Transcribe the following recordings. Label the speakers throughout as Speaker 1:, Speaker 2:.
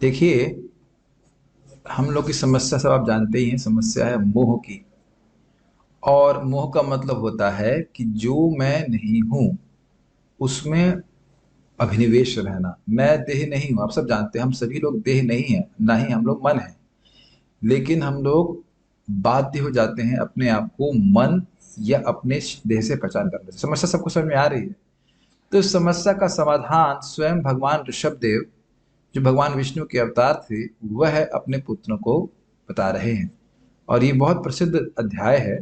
Speaker 1: देखिए, हम लोग की समस्या सब आप जानते ही हैं। समस्या है मोह की। और मोह का मतलब होता है कि जो मैं नहीं हूं उसमें अभिनिवेश रहना। मैं देह नहीं हूं, आप सब जानते हैं। हम सभी लोग देह नहीं हैं, ना ही हम लोग मन हैं। लेकिन हम लोग बाध्य हो जाते हैं अपने आप को मन या अपने देह से पहचान करने से। समस्या सबको समझ में आ रही है? तो इस समस्या का समाधान स्वयं भगवान ऋषभ देव, जो भगवान विष्णु के अवतार थे, वह अपने पुत्रों को बता रहे हैं। और ये बहुत प्रसिद्ध अध्याय है,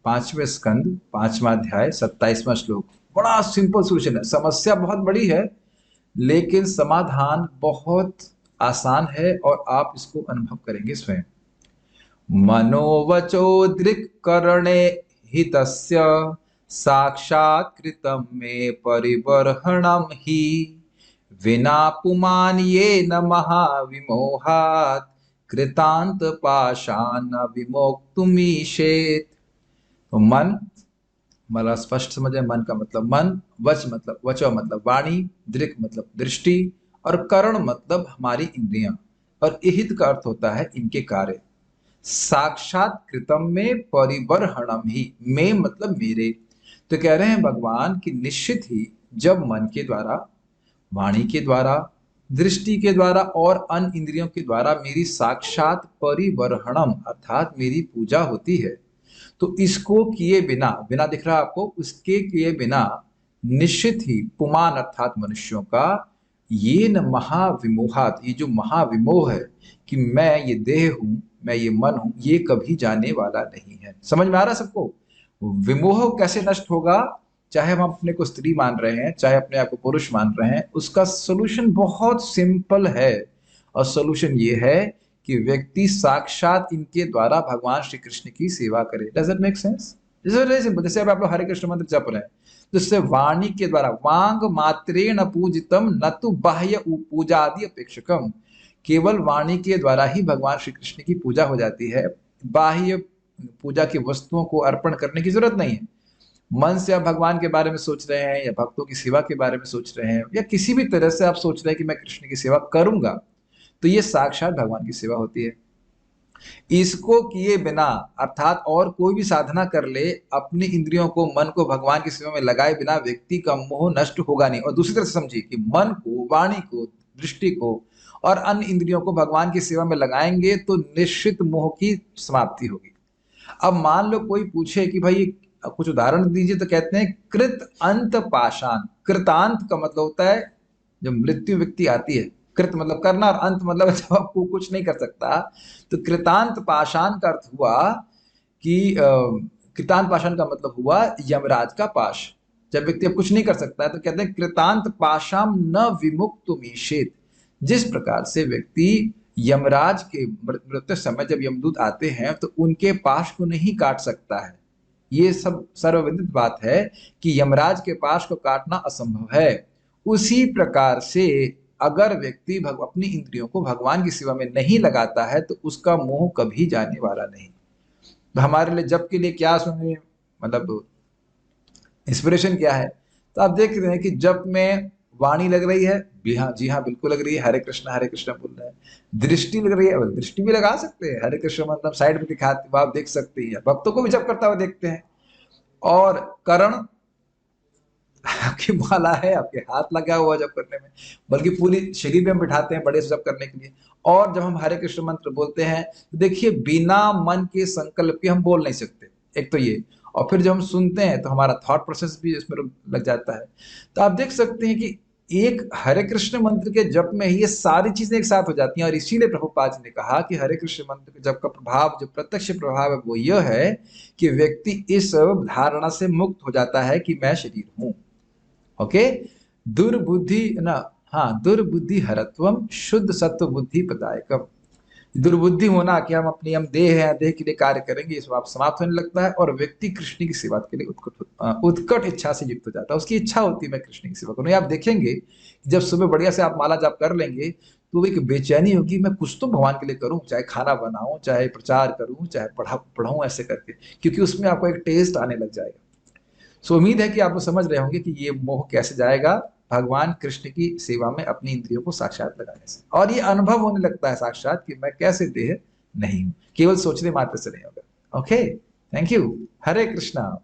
Speaker 1: 5वें स्कंद, 5वां अध्याय, 27वां श्लोक। बड़ा सिंपल सोल्यूशन है। समस्या बहुत बड़ी है, लेकिन समाधान बहुत आसान है और आप इसको अनुभव करेंगे स्वयं। मनोवचो दृक्करणे हितस्य साक्षात् कृतं मे परिबर्हणं हि विना पुमान ये न महाविमोहात् कृतांत पाषाण विमोक्तुमीशेत। तो मन, मतलब स्पष्ट समझे, मन का मतलब मन, वच मतलब वचो मतलब वाणी, दृक मतलब दृष्टि, और करण मतलब हमारी इंद्रियां। और इहित का अर्थ होता है इनके कार्य। साक्षात कृतम में परिबर्हणम ही, में मतलब मेरे। तो कह रहे हैं भगवान कि निश्चित ही जब मन के द्वारा, वाणी के द्वारा, दृष्टि के द्वारा और अन्य इंद्रियों के द्वारा मेरी साक्षात परिबर्हणम अर्थात मेरी पूजा होती है, तो इसको किए बिना, बिना दिख रहा आपको, उसके किए बिना निश्चित ही पुमान अर्थात मनुष्यों का ये न महाविमोहात, ये जो महाविमोह है कि मैं ये देह हूं, मैं ये मन हूं, ये कभी जाने वाला नहीं है। समझ में आ रहा है सबको? विमोह कैसे नष्ट होगा? चाहे हम अपने को स्त्री मान रहे हैं, चाहे अपने आप को पुरुष मान रहे हैं, उसका सोल्यूशन बहुत सिंपल है। और सोल्यूशन ये है कि व्यक्ति साक्षात इनके द्वारा भगवान श्री कृष्ण की सेवा करे। Does it make sense? Very simple. जैसे अब आप लोग हरे कृष्ण मंत्र जप रहे हैं, तो इससे वाणी के द्वारा, वांग मात्रेण पूजितम न तो बाह्य पूजादि अपेक्षकम, केवल वाणी के द्वारा ही भगवान श्री कृष्ण की पूजा हो जाती है। बाह्य पूजा की वस्तुओं को अर्पण करने की जरूरत नहीं है। मन से आप भगवान के बारे में सोच रहे हैं, या भक्तों की सेवा के बारे में सोच रहे हैं, या किसी भी तरह से आप सोच रहे हैं कि मैं कृष्ण की सेवा करूंगा, तो ये साक्षात भगवान की सेवा होती है। इसको किए बिना, अर्थात और कोई भी साधना कर ले, अपनी इंद्रियों को, मन को भगवान की सेवा में लगाए बिना व्यक्ति का मोह नष्ट होगा नहीं। और दूसरी तरफ से समझिए कि मन को, वाणी को, दृष्टि को और अन्य इंद्रियों को भगवान की सेवा में लगाएंगे तो निश्चित मोह की समाप्ति होगी। अब मान लो कोई पूछे कि भाई कुछ उदाहरण दीजिए, तो कहते हैं कृत अंत पाषाण। कृतांत का मतलब होता है जब मृत्यु व्यक्ति आती है। कृत मतलब करना, और अंत मतलब जब आपको कुछ नहीं कर सकता। तो कृतांत पाषाण का अर्थ हुआ कि कृतांत पाषाण का मतलब हुआ यमराज का पाश। जब व्यक्ति अब कुछ नहीं कर सकता है तो कहते हैं कृतांत पाशाम न विमुक्तुमीशेत। जिस प्रकार से व्यक्ति यमराज के मृत्यु समय जब यमदूत आते हैं तो उनके पाश को नहीं काट सकता है, ये सब सर्वविदित बात है कि यमराज के पाश को काटना असंभव है। उसी प्रकार से अगर व्यक्ति अपनी इंद्रियों को भगवान की सेवा में नहीं लगाता है तो उसका मोह कभी जाने वाला नहीं। तो हमारे लिए जप के लिए क्या सुने, मतलब इंस्पिरेशन क्या है? तो आप देख रहे हैं कि जप में वाणी लग रही है, भी हाँ, जी हाँ बिल्कुल लग रही है, हरे कृष्ण बोल रहे हैं। दृष्टि लग रही है, दृष्टि भी लगा सकते हैं, हरे कृष्ण मतलब साइड में दिखाते आप देख सकते हैं, भक्तों को भी जप करता हुआ देखते हैं। और करण, आपकी माला है, आपके हाथ लगा हुआ जप करने में, बल्कि पूरी शरीर में हम बिठाते हैं बड़े से जप करने के लिए। और जब हम हरे कृष्ण मंत्र बोलते हैं तो देखिए बिना मन के संकल्प के हम बोल नहीं सकते, एक तो ये। और फिर जब हम सुनते हैं तो हमारा थॉट प्रोसेस भी इसमें लग जाता है। तो आप देख सकते हैं कि एक हरे कृष्ण मंत्र के जप में ही ये सारी चीजें एक साथ हो जाती हैं। और इसीलिए प्रभुपाद जी ने कहा कि हरे कृष्ण मंत्र के जप का प्रभाव, जो प्रत्यक्ष प्रभाव है, वो यह है कि व्यक्ति इस धारणा से मुक्त हो जाता है कि मैं शरीर हूं। ओके, दुर्बुद्धि ना, हाँ, दुर्बुद्धि हरत्वम शुद्ध सत्व बुद्धि पदायकम। दुर्बुद्धि होना कि हम अपनी, हम देह है, देह के लिए कार्य करेंगे, ये सब समाप्त होने लगता है और व्यक्ति कृष्ण की सेवा के लिए उत्कट इच्छा से युक्त हो जाता है। उसकी इच्छा होती है मैं कृष्ण की सेवा करूँ। आप देखेंगे जब सुबह बढ़िया से आप माला जाप कर लेंगे तो एक बेचैनी होगी, मैं कुछ तो भगवान के लिए करूं, चाहे खाना बनाऊं, चाहे प्रचार करूं, चाहे पढ़ाऊं, ऐसे करके, क्योंकि उसमें आपको एक टेस्ट आने लग जाएगा। सो उम्मीद है कि आप लोग समझ रहे होंगे कि ये मोह कैसे जाएगा। भगवान कृष्ण की सेवा में अपनी इंद्रियों को साक्षात लगाने से, और ये अनुभव होने लगता है साक्षात कि मैं कैसे देह नहीं हूं, केवल सोचने मात्र से नहीं होगा। Okay, thank you. Hare Krishna.